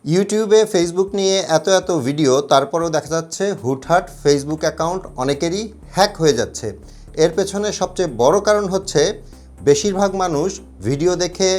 ইউটিউবে ফেসবুক নিয়ে এত ভিডিও, তারপরেও দেখা যাচ্ছে হুটহাট ফেসবুক অ্যাকাউন্ট অনেকেরই হ্যাক হয়ে যাচ্ছে। এর পেছনে সবচেয়ে বড় কারণ হচ্ছে বেশিরভাগ মানুষ ভিডিও দেখে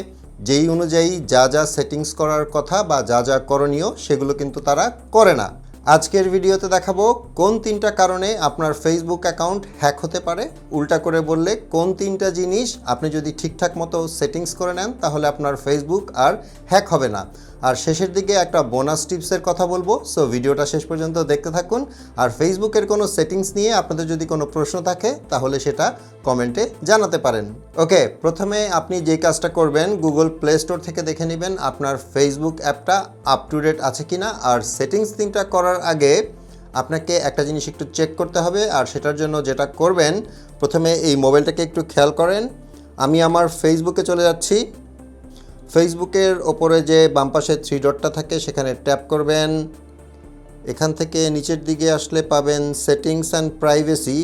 যেই অনুযায়ী যা যা সেটিংস করার কথা বা যা যা করণীয় সেগুলো কিন্তু তারা করে না। আজকের ভিডিওতে দেখাবো কোন 3টা কারণে আপনার ফেসবুক অ্যাকাউন্ট হ্যাক হতে পারে। উল্টা করে বললে কোন 3টা জিনিস আপনি যদি ঠিকঠাক মতো সেটিংস করে নেন তাহলে আপনার ফেসবুক আর হ্যাক হবে না। আর শেষের দিকে একটা বোনাস টিপসের কথা বলবো, সো ভিডিওটা শেষ পর্যন্ত দেখতে থাকুন। আর ফেসবুকের কোনো সেটিংস নিয়ে আপনাদের যদি কোনো প্রশ্ন থাকে তাহলে সেটা কমেন্টে জানাতে পারেন। ওকে, প্রথমে আপনি যে কাজটা করবেন, গুগল প্লে স্টোর থেকে দেখে নেবেন আপনার ফেসবুক অ্যাপটা আপ টু ডেট আছে কিনা। আর সেটিংস 3টা করার আগে আপনাকে একটা জিনিস একটু চেক করতে হবে। আর সেটার জন্য যেটা করবেন, প্রথমে এই মোবাইলটাকে একটু খেয়াল করেন। আমি আমার ফেসবুকে চলে যাচ্ছি। ফেসবুকের ওপরে যে বাম পাশে 3 ডটটা থাকে সেখানে ট্যাপ করবেন। এখান থেকে নিচের দিকে আসলে পাবেন সেটিংস অ্যান্ড প্রাইভেসি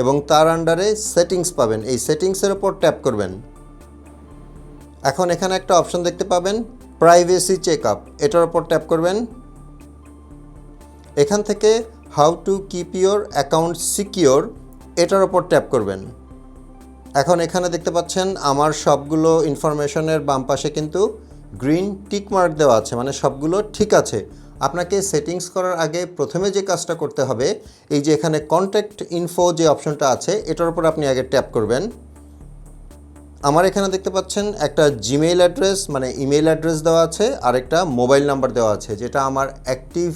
এবং তার আন্ডারে সেটিংস পাবেন। এই সেটিংসের ওপর ট্যাপ করবেন। এখন এখানে একটা অপশন দেখতে পাবেন প্রাইভেসি চেক আপ, এটার ওপর ট্যাপ করবেন। এখান থেকে how to keep your account secure, এটার ওপর ট্যাপ করবেন। এখন এখানে দেখতে পাচ্ছেন আমার সবগুলো ইনফরমেশনের বাম পাশে কিন্তু গ্রিন টিক মার্ক দেওয়া আছে, মানে সবগুলো ঠিক আছে। আপনাকে সেটিংস করার আগে প্রথমে যে কাজটা করতে হবে, এই যে এখানে কন্ট্যাক্ট ইনফো যে অপশনটা আছে এটার উপর আপনি আগে ট্যাপ করবেন। আমার এখানে দেখতে পাচ্ছেন একটা জিমেইল অ্যাড্রেস মানে ইমেইল অ্যাড্রেস দেওয়া আছে, আর একটা মোবাইল নাম্বার দেওয়া আছে যেটা আমার অ্যাক্টিভ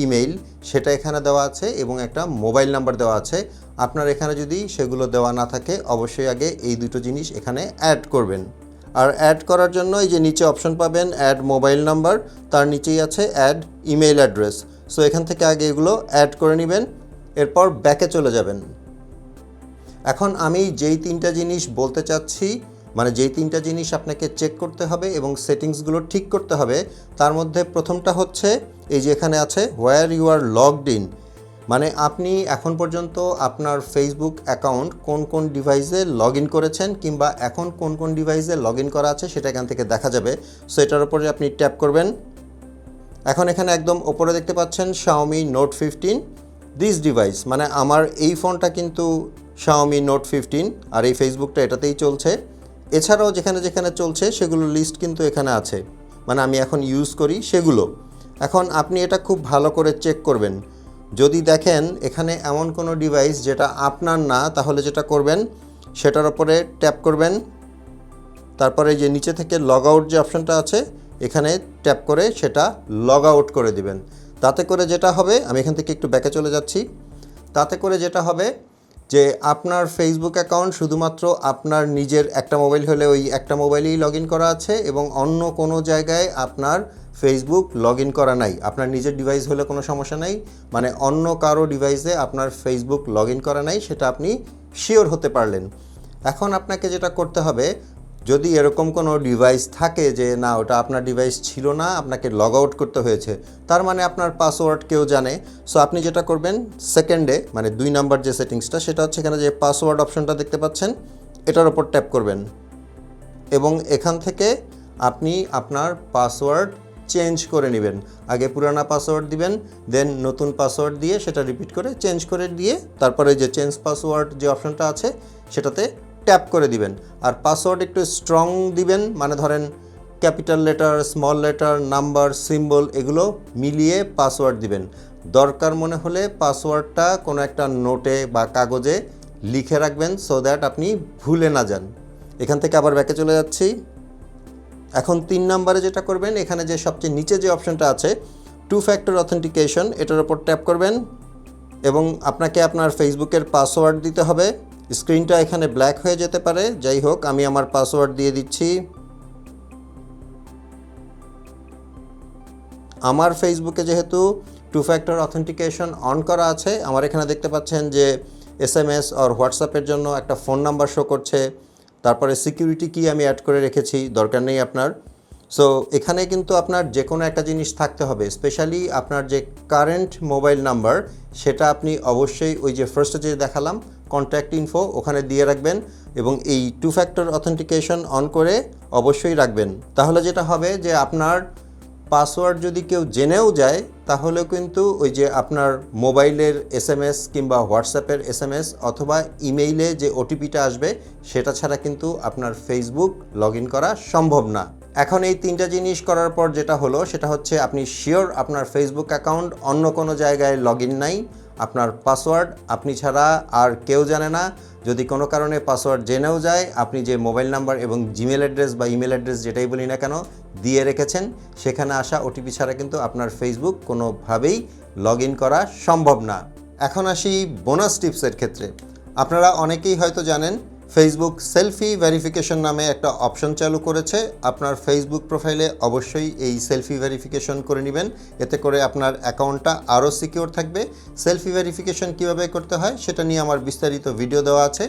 ইমেইল, সেটা এখানে দেওয়া আছে এবং একটা মোবাইল নাম্বার দেওয়া আছে। আপনার এখানে যদি সেগুলো দেওয়া না থাকে অবশ্যই আগে এই দুটো জিনিস এখানে অ্যাড করবেন। আর অ্যাড করার জন্য এই যে নিচে অপশন পাবেন অ্যাড মোবাইল নাম্বার, তার নিচেই আছে অ্যাড ইমেইল অ্যাড্রেস। সো এখান থেকে আগে এগুলো অ্যাড করে নেবেন, এরপর ব্যাকে চলে যাবেন। এখন আমি যেই 3টা জিনিস বলতে চাচ্ছি, মানে যেই 3টা জিনিস আপনাকে চেক করতে হবে এবং সেটিংসগুলো ঠিক করতে হবে, তার মধ্যে প্রথমটা হচ্ছে এই যে এখানে আছে where you are logged in, মানে আপনি এখন পর্যন্ত আপনার ফেসবুক অ্যাকাউন্ট কোন কোন ডিভাইসে লগ ইন করেছেন কিংবা এখন কোন কোন ডিভাইসে লগ ইন করা আছে সেটা এখান থেকে দেখা যাবে। সো এটার উপরে আপনি ট্যাপ করবেন। এখন এখানে একদম ওপরে দেখতে পাচ্ছেন Xiaomi Note 15 দিস ডিভাইস, মানে আমার এই ফোনটা কিন্তু Xiaomi Note 15 আর এই ফেসবুকটা এটাতেই চলছে। এছাড়াও যেখানে যেখানে চলছে সেগুলো লিস্ট কিন্তু এখানে আছে, মানে আমি এখন ইউজ করি সেগুলো। এখন আপনি এটা খুব ভালো করে চেক করবেন। যদি দেখেন এখানে এমন কোনো ডিভাইস যেটা আপনার না, তাহলে যেটা করবেন সেটার উপরে ট্যাপ করবেন। তারপরে যে নিচে থেকে লগ আউট যে অপশনটা আছে এখানে ট্যাপ করে সেটা লগ আউট করে দিবেন। তাতে করে যেটা হবে, আমি এখান থেকে একটু ব্যাকে চলে যাচ্ছি, তাতে করে যেটা হবে যে আপনার ফেসবুক অ্যাকাউন্ট শুধুমাত্র আপনার নিজের একটা মোবাইল হলে ওই একটা মোবাইলেই লগ ইন করা আছে এবং অন্য কোনো জায়গায় আপনার ফেসবুক লগ ইন করা নাই। আপনার নিজের ডিভাইস হলে কোনো সমস্যা নাই, মানে অন্য কারো ডিভাইসে আপনার ফেসবুক লগ ইন করা নাই, সেটা আপনি শিওর হতে পারলেন। এখন আপনাকে যেটা করতে হবে, যদি এরকম কোনো ডিভাইস থাকে যে না ওটা আপনার ডিভাইস ছিল না, আপনাকে লগ আউট করতে হয়েছে, তার মানে আপনার পাসওয়ার্ড কেউ জানে। সো আপনি যেটা করবেন সেকেন্ডে, মানে 2 নাম্বার যে সেটিংসটা, সেটা হচ্ছে এখানে যে পাসওয়ার্ড অপশনটা দেখতে পাচ্ছেন এটার উপর ট্যাপ করবেন এবং এখান থেকে আপনি আপনার পাসওয়ার্ড চেঞ্জ করে নেবেন। আগে পুরানা পাসওয়ার্ড দিবেন, দেন নতুন পাসওয়ার্ড দিয়ে সেটা রিপিট করে চেঞ্জ করে দিয়ে তারপরে যে চেঞ্জ পাসওয়ার্ড যে অপশনটা আছে সেটাতে ট্যাপ করে দিবেন। আর পাসওয়ার্ড একটু স্ট্রং দিবেন, মানে ধরেন capital letter, small letter, number, symbol এগুলো মিলিয়ে পাসওয়ার্ড দিবেন। দরকার মনে হলে পাসওয়ার্ডটা কোনো একটা নোটে বা কাগজে লিখে রাখবেন সো দ্যাট আপনি ভুলে না যান। এখান থেকে আবার ব্যাকে চলে যাচ্ছি। এখন 3 নম্বরে যেটা করবেন, এখানে যে সবচেয়ে নিচে যে অপশনটা আছে 2 ফ্যাক্টর অথেন্টিকেশন, এটার উপর ট্যাপ করবেন এবং আপনাকে আপনার ফেসবুকের পাসওয়ার্ড দিতে হবে। স্ক্রিনটা এখানে ব্ল্যাক হয়ে যেতে পারে, যাই হোক আমি আমার পাসওয়ার্ড দিয়ে দিচ্ছি। আমার ফেসবুকে যেহেতু 2 ফ্যাক্টর অথেন্টিকেশন অন করা আছে, আমার এখানে দেখতে পাচ্ছেন যে SMS আর হোয়াটসঅ্যাপের জন্য একটা ফোন নাম্বার শো করছে, তারপরে সিকিউরিটি কি আমি অ্যাড করে রেখেছি, দরকার নেই আপনার। সো এখানে কিন্তু আপনার যে কোনো একটা জিনিস থাকতে হবে, স্পেশালি আপনার যে কারেন্ট মোবাইল নাম্বার সেটা আপনি অবশ্যই ওই যে ফার্স্টে যে দেখালাম কন্ট্যাক্ট ইনফো ওখানে দিয়ে রাখবেন এবং এই 2 ফ্যাক্টর অথেন্টিকেশন অন করে অবশ্যই রাখবেন। তাহলে যেটা হবে যে আপনার পাসওয়ার্ড যদি কেউ জেনেও যায় তাহলেও কিন্তু ওই যে আপনার মোবাইলের এসএমএস কিংবা হোয়াটসঅ্যাপের এসএমএস অথবা ইমেইলে যে ওটিপিটা আসবে সেটা ছাড়া কিন্তু আপনার ফেসবুক লগ ইন করা সম্ভব না। এখন এই তিনটা জিনিস করার পর যেটা হলো সেটা হচ্ছে আপনি শিওর আপনার ফেসবুক অ্যাকাউন্ট অন্য কোনো জায়গায় লগ ইন নাই, আপনার পাসওয়ার্ড আপনি ছাড়া আর কেউ জানে না। যদি কোনো কারণে পাসওয়ার্ড জেনেও যায়, আপনি যে মোবাইল নাম্বার এবং জিমেল অ্যাড্রেস বা ইমেল অ্যাড্রেস যেটাই বলি না কেন দিয়ে রেখেছেন, সেখানে আসা ওটিপি ছাড়া কিন্তু আপনার ফেসবুক কোনোভাবেই লগ ইন করা সম্ভব না। এখন আসি বোনাস টিপসের ক্ষেত্রে। আপনারা অনেকেই হয়তো জানেন ফেসবুক সেলফি ভেরিফিকেশন নামে একটা অপশন চালু করেছে। আপনার ফেসবুক প্রোফাইলে অবশ্যই এই সেলফি ভেরিফিকেশন করে নেবেন, এতে করে আপনার অ্যাকাউন্টটা আরও সিকিউর থাকবে। সেলফি ভেরিফিকেশন কীভাবে করতে হয় সেটা নিয়ে আমার বিস্তারিত ভিডিও দেওয়া আছে,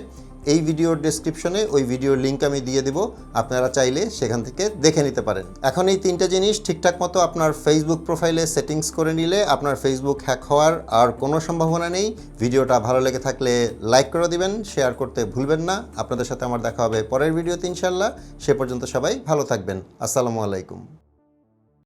এই ভিডিওর ডেসক্রিপশনে ওই ভিডিওর লিঙ্ক আমি দিয়ে দেবো, আপনারা চাইলে সেখান থেকে দেখে নিতে পারেন। এখন এই তিনটা জিনিস ঠিকঠাক মতো আপনার ফেসবুক প্রোফাইলে সেটিংস করে নিলে আপনার ফেসবুক হ্যাক হওয়ার আর কোনো সম্ভাবনা নেই। ভিডিওটা ভালো লেগে থাকলে লাইক করে দিবেন, শেয়ার করতে ভুলবেন না। আপনাদের সাথে আমার দেখা হবে পরের ভিডিওতে ইনশাল্লাহ। সে পর্যন্ত সবাই ভালো থাকবেন। আসসালামু আলাইকুম।